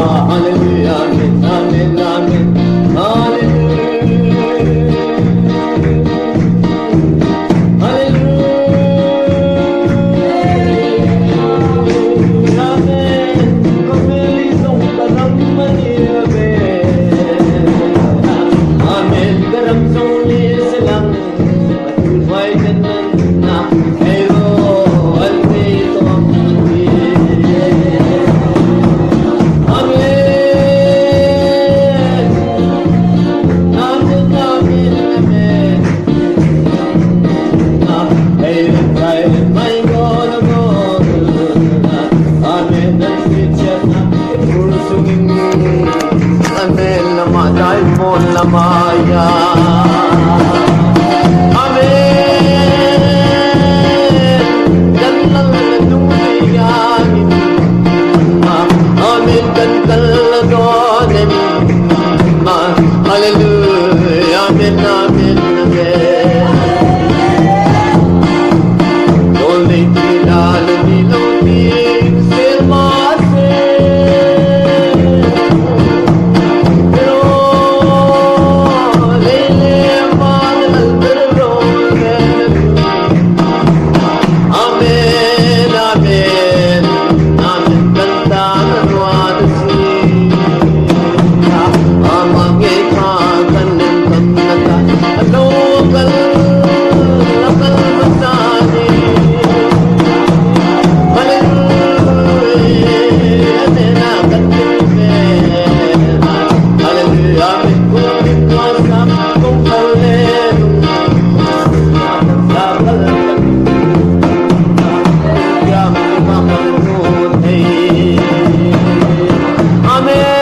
Hallelujah, amen, amen, amen. Hallelujah. Hallelujah, amen. Kamelizong tanang maniyame. Amen, karamsong lisalang matulway kanan na pero alito ang Amen, namatay mo lamaya. Amen, ganlang nanuliyanin. Amen, gantalagonin. Hallelujah, amen, amen, amen. Dole kilala nilunig sirmase. Amen.